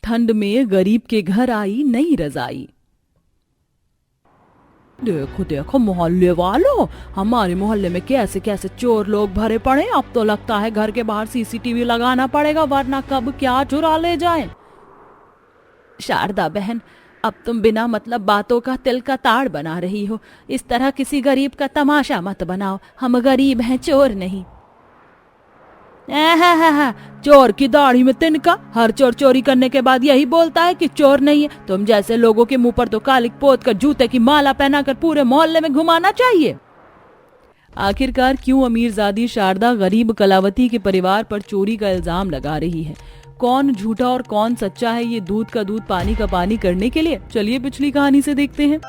ठंड में गरीब के घर आई नई रजाई। देखो देखो मोहल्ले वालों, हमारे मोहल्ले में कैसे कैसे चोर लोग भरे पड़े। अब तो लगता है घर के बाहर सीसीटीवी लगाना पड़ेगा, वरना कब क्या चुरा ले जाएं। शारदा बहन, अब तुम बिना मतलब बातों का तिल का ताड़ बना रही हो। इस तरह किसी गरीब का तमाशा मत बनाओ। हम गरीब हैं, चोर नहीं। चोर की दाढ़ी में तिनका। हर चोर चोरी करने के बाद यही बोलता है कि चोर नहीं है। तुम जैसे लोगों के मुंह पर तो कालिक पोत कर जूते की माला पहनाकर पूरे मोहल्ले में घुमाना चाहिए। आखिरकार क्यों अमीरजादी शारदा गरीब कलावती के परिवार पर चोरी का इल्जाम लगा रही है? कौन झूठा और कौन सच्चा है, ये दूध का दूध पानी का पानी करने के लिए चलिए पिछली कहानी से देखते हैं।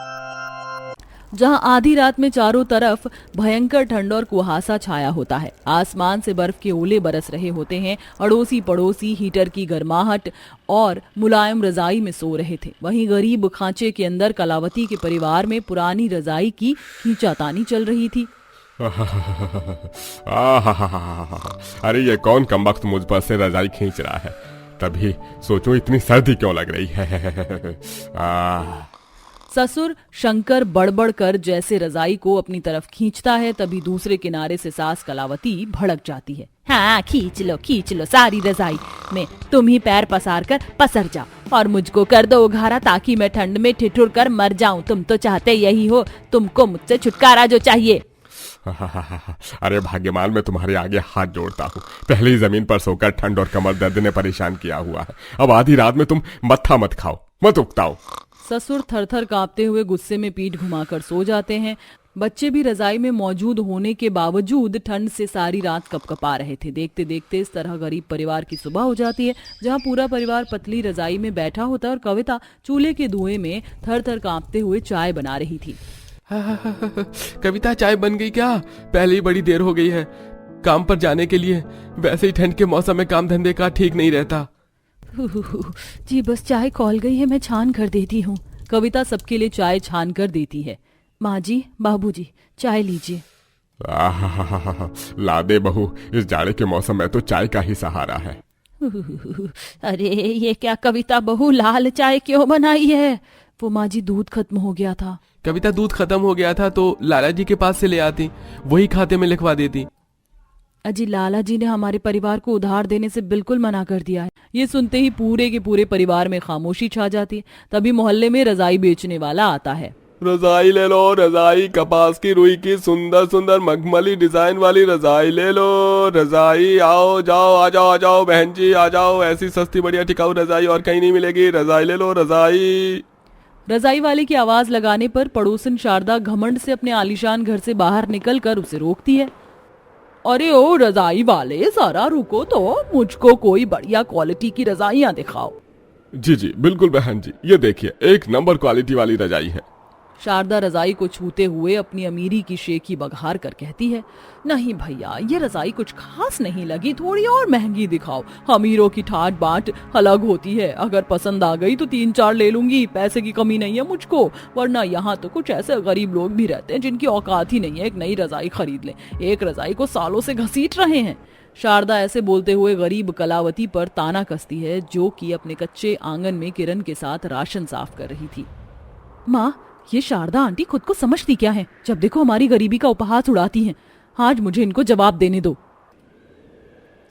जहां आधी रात में चारों तरफ भयंकर ठंड और कुहासा छाया होता है, आसमान से बर्फ के ओले बरस रहे होते हैं, अड़ोसी पड़ोसी हीटर की गर्माहट और मुलायम रजाई में सो रहे थे, वहीं गरीब खांचे के अंदर कलावती के परिवार में पुरानी रजाई की खींचातानी चल रही थी। अरे ये कौन कमबख्त मुझ पर से रजाई खींच रहा है? तभी सोचो इतनी सर्दी क्यों लग रही है। ससुर शंकर बड़बड़ कर जैसे रजाई को अपनी तरफ खींचता है, तभी दूसरे किनारे से सास कलावती भड़क जाती है। हाँ, खींच लो सारी रजाई में, तुम ही पैर पसार कर पसर जाओ और मुझको कर दो उघारा, ताकि मैं ठंड में ठिठुर कर मर जाऊं। तुम तो चाहते यही हो, तुमको मुझसे छुटकारा जो चाहिए। अरे भाग्यमान, मैं तुम्हारे आगे हाथ जोड़ता हूँ। पहले ही जमीन पर सोकर ठंड और कमर दर्द ने परेशान किया हुआ है, अब आधी रात में तुम मत्था मत खाओ, मत उकताओ। ससुर थरथर कांपते हुए गुस्से में पीठ घुमाकर सो जाते हैं। बच्चे भी रजाई में मौजूद होने के बावजूद ठंड से सारी रात कपकपा रहे थे। देखते देखते इस तरह गरीब परिवार की सुबह हो जाती है, जहां पूरा परिवार पतली रजाई में बैठा होता है और कविता चूल्हे के धुएं में थरथर कांपते हुए चाय बना रही थी। कविता, चाय बन गई क्या? पहले ही बड़ी देर हो गई है काम पर जाने के लिए। वैसे ही ठंड के मौसम में काम धंधे का ठीक नहीं रहता। जी बस चाय खौल गई है, मैं छान कर देती हूँ। कविता सबके लिए चाय छान कर देती है। माँ जी, बाबूजी, चाय लीजिए। ला दे बहू, इस जाड़े के मौसम में तो चाय का ही सहारा है। अरे ये क्या कविता बहू, लाल चाय क्यों बनाई है? वो माँ जी, दूध खत्म हो गया था। कविता, दूध खत्म हो गया था तो लाला जी के पास से ले आती, वही खाते में लिखवा देती। अजी, लाला जी ने हमारे परिवार को उधार देने से बिल्कुल मना कर दिया है। ये सुनते ही पूरे के पूरे परिवार में खामोशी छा जाती है। तभी मोहल्ले में रजाई बेचने वाला आता है। रजाई ले लो, रजाई कपास की रुई की सुंदर सुंदर मखमली डिजाइन वाली रजाई ले लो। रजाई आओ जाओ, आ जाओ बहन जी, आ जाओ। ऐसी सस्ती बढ़िया टिकाऊ रजाई और कहीं नहीं मिलेगी। रजाई ले लो, रजाई। रजाई वाले की आवाज लगाने पर पड़ोसन शारदा घमंड से अपने आलीशान घर से बाहर निकलकर उसे रोकती है। अरे ओ रजाई वाले, जरा रुको तो, मुझको कोई बढ़िया क्वालिटी की रजाइयां दिखाओ। जी जी बिल्कुल बहन जी, ये देखिए एक नंबर क्वालिटी वाली रजाई है। शारदा रजाई को छूते हुए अपनी अमीरी की शेखी बघार कर कहती है, नहीं भैया, ये रजाई कुछ खास नहीं लगी, थोड़ी और महंगी दिखाओ। अमीरों की ठाट बाट अलग होती है, अगर पसंद आ गई तो 3-4 ले लूंगी, पैसे की कमी नहीं है मुझको। वरना यहाँ तो कुछ ऐसे गरीब लोग भी रहते हैं जिनकी औकात ही नहीं है एक नई रजाई खरीद ले। एक रजाई को सालों से घसीट रहे हैं। शारदा ऐसे बोलते हुए गरीब कलावती पर ताना कसती है, जो कि अपने कच्चे आंगन में किरण के साथ राशन साफ कर रही थी। माँ, ये शारदा आंटी खुद को समझती क्या है? जब देखो हमारी गरीबी का उपहास उड़ाती हैं। आज मुझे इनको जवाब देने दो।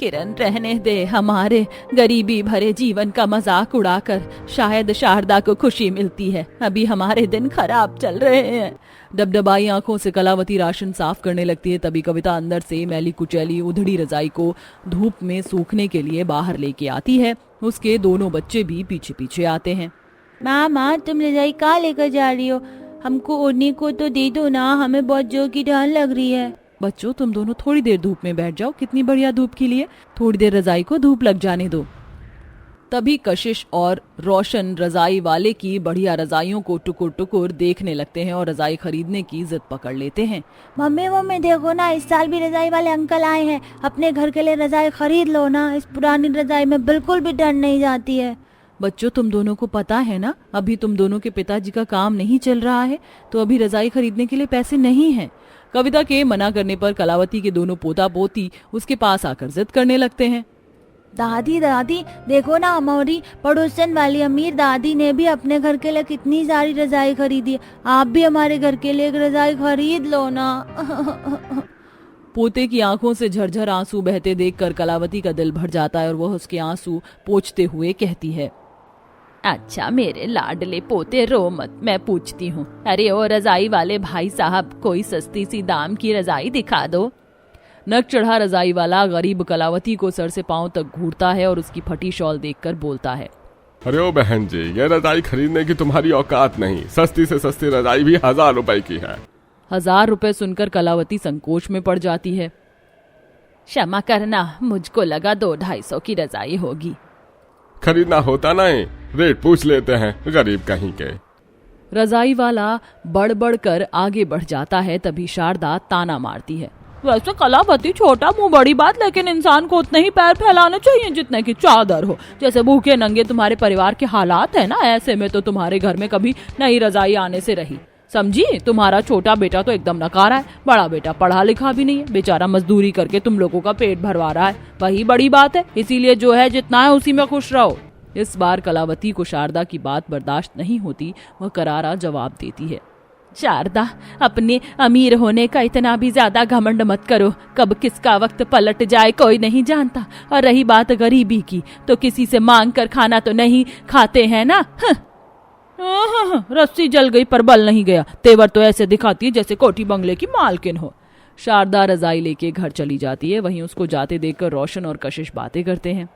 किरण, रहने दे, हमारे गरीबी भरे जीवन का मजाक उड़ाकर शायद शारदा को खुशी मिलती है। अभी हमारे दिन खराब चल रहे हैं। डबडबाई आंखों से कलावती राशन साफ करने लगती है। तभी कविता अंदर से मैली कुचैली उधड़ी रजाई को धूप में सूखने के लिए बाहर लेके आती है। उसके दोनों बच्चे भी पीछे पीछे आते हैं। माँ, तुम रजाई कहाँ लेकर जा रही हो? हमको ओढ़ने को तो दे दो ना, हमें बहुत जोर की ठंड लग रही है। बच्चों, तुम दोनों थोड़ी देर धूप में बैठ जाओ, कितनी बढ़िया धूप खिली है, थोड़ी देर रजाई को धूप लग जाने दो। तभी कशिश और रोशन रजाई वाले की बढ़िया रजाइयों को टुकुर टुकुर देखने लगते हैं और रजाई खरीदने की जिद पकड़ लेते हैं। मम्मी देखो ना, इस साल भी रजाई वाले अंकल आए हैं, अपने घर के लिए रजाई खरीद लो ना, इस पुरानी रजाई में बिल्कुल भी ठंड नहीं जाती है। बच्चों, तुम दोनों को पता है ना, अभी तुम दोनों के पिताजी का काम नहीं चल रहा है, तो अभी रजाई खरीदने के लिए पैसे नहीं हैं। कविता के मना करने पर कलावती के दोनों पोता पोती उसके पास आकर जिद करने लगते हैं। दादी दादी देखो ना, हमारी पड़ोसन वाली अमीर दादी ने भी अपने घर के लिए कितनी सारी रजाई खरीदी है। आप भी हमारे घर के लिए एक रजाई खरीद लो ना। पोते की आंखों से झरझर आंसू बहते देखकर कलावती का दिल भर जाता है और वह उसके आंसू पोंछते हुए कहती है, अच्छा मेरे लाडले पोते रो मत, मैं पूछती हूँ। अरे ओ रजाई वाले भाई साहब, कोई सस्ती सी दाम की रजाई दिखा दो। नक चढ़ा रजाई वाला गरीब कलावती को सर से पांव तक घूरता है और उसकी फटी शॉल देखकर बोलता है, अरे ओ बहन जी, ये रजाई खरीदने की तुम्हारी औकात नहीं। सस्ती से सस्ती रजाई भी 1000 रुपए की है। 1000 रुपए सुनकर कलावती संकोच में पड़ जाती है। क्षमा करना, मुझको लगा 200-250 की रजाई होगी। खरीदना होता नहीं, रेट पूछ लेते हैं, गरीब कहीं के। रजाई वाला बढ़ बढ़ कर आगे बढ़ जाता है। तभी शारदा ताना मारती है, वैसे कलावती छोटा मुंह बड़ी बात, लेकिन इंसान को उतने ही पैर फैलाने चाहिए जितने की चादर हो। जैसे भूखे नंगे तुम्हारे परिवार के हालात है ना, ऐसे में तो तुम्हारे घर में कभी नई रजाई आने से रही। समझी, तुम्हारा छोटा बेटा तो एकदम नकारा है, बड़ा बेटा पढ़ा लिखा भी नहीं है, बेचारा मजदूरी करके तुम लोगों का पेट भरवा रहा है, वही बड़ी बात है। इसीलिए जो है जितना है उसी में खुश रहो। इस बार कलावती को शारदा की बात बर्दाश्त नहीं होती, वह करारा जवाब देती है, शारदा अपने अमीर होने का इतना भी ज्यादा घमंड मत करो, कब किसका वक्त पलट जाए कोई नहीं जानता। और रही बात गरीबी की, तो किसी से मांग कर खाना तो नहीं खाते हैं ना। रस्सी जल गई पर बल नहीं गया, तेवर तो ऐसे दिखाती है जैसे कोठी बंगले की मालकिन हो। शारदा रजाई लेके घर चली जाती है। वहीं उसको जाते देखकर रोशन और कशिश बातें करते हैं।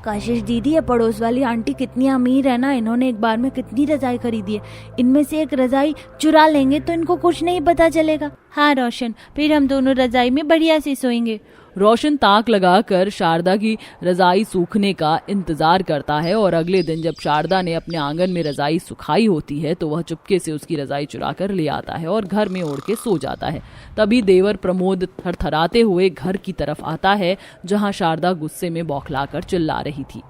कशिश दीदी, ये पड़ोस वाली आंटी कितनी अमीर है ना, इन्होंने एक बार में कितनी रजाई खरीदी है। इनमें से एक रजाई चुरा लेंगे तो इनको कुछ नहीं पता चलेगा। हाँ रोशन, फिर हम दोनों रजाई में बढ़िया से सोएंगे। रोशन ताक लगाकर शारदा की रजाई सूखने का इंतजार करता है और अगले दिन जब शारदा ने अपने आंगन में रजाई सुखाई होती है तो वह चुपके से उसकी रजाई चुरा कर ले आता है और घर में ओढ़ के सो जाता है। तभी देवर प्रमोद थरथराते हुए घर की तरफ आता है जहां शारदा गुस्से में बौखलाकर चिल्ला रही थी,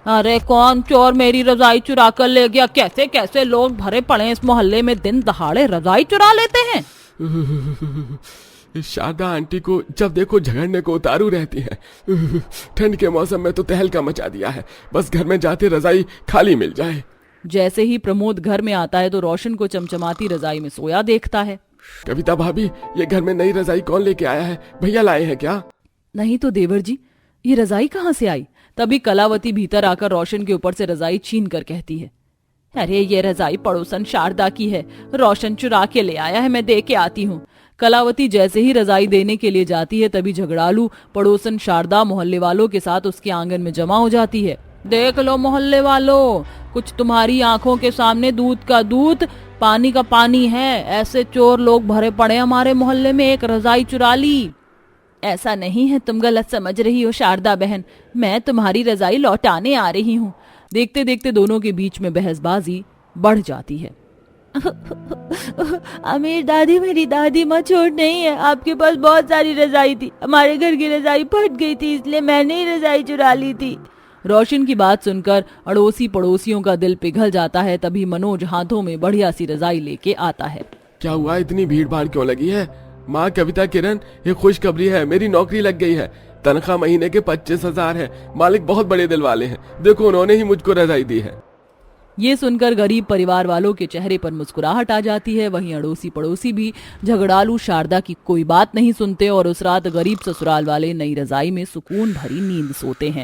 अरे कौन चोर मेरी रजाई चुरा कर ले गया? कैसे कैसे लोग भरे पड़े इस मोहल्ले में, दिन दहाड़े रजाई चुरा लेते हैं। शारदा आंटी को जब देखो झगड़ने को उतारू रहती है। ठंड के मौसम में तो तहलका मचा दिया है, बस घर में जाते रजाई खाली मिल जाए। जैसे ही प्रमोद घर में आता है तो रोशन को चमचमाती रजाई में सोया देखता है। कविता भाभी, ये घर में नई रजाई कौन लेके आया है? भैया लाए हैं क्या? नहीं तो देवर जी, ये रजाई कहाँ से आई? तभी कलावती भीतर आकर रोशन के ऊपर से रजाई छीन कर कहती है, अरे ये रजाई पड़ोसन शारदा की है, रोशन चुरा के ले आया है, मैं दे के आती हूँ। कलावती जैसे ही रजाई देने के लिए जाती है तभी झगड़ालू पड़ोसन शारदा मोहल्ले वालों के साथ उसके आंगन में जमा हो जाती है। देख लो मोहल्ले वालों, कुछ तुम्हारी आंखों के सामने दूध का दूध पानी का पानी है। ऐसे चोर लोग भरे पड़े हमारे मोहल्ले में, एक रजाई चुरा ली। ऐसा नहीं है, तुम गलत समझ रही हो शारदा बहन, मैं तुम्हारी रजाई लौटाने आ रही हूँ। देखते देखते दोनों के बीच में बहसबाजी बढ़ जाती है। अमीर दादी, मेरी दादी माँ छोट नहीं है, आपके पास बहुत सारी रजाई थी, हमारे घर की रजाई फट गई थी इसलिए मैंने ही रजाई चुरा ली थी। रोशन की बात सुनकर अड़ोसी पड़ोसियों का दिल पिघल जाता है। तभी मनोज हाथों में बढ़िया सी रजाई लेके आता है। क्या हुआ, इतनी भीड़ भाड़ क्यों लगी है? माँ कविता किरण, ये खुशखबरी है, मेरी नौकरी लग गई है। तनख्वाह महीने के 25,000 है। मालिक बहुत बड़े दिल वाले हैं, देखो उन्होंने ही मुझको रजाई दी है। ये सुनकर गरीब परिवार वालों के चेहरे पर मुस्कुराहट आ जाती है। वहीं अड़ोसी पड़ोसी भी झगड़ालू शारदा की कोई बात नहीं सुनते और उस रात गरीब ससुराल वाले नई रजाई में सुकून भरी नींद सोते हैं।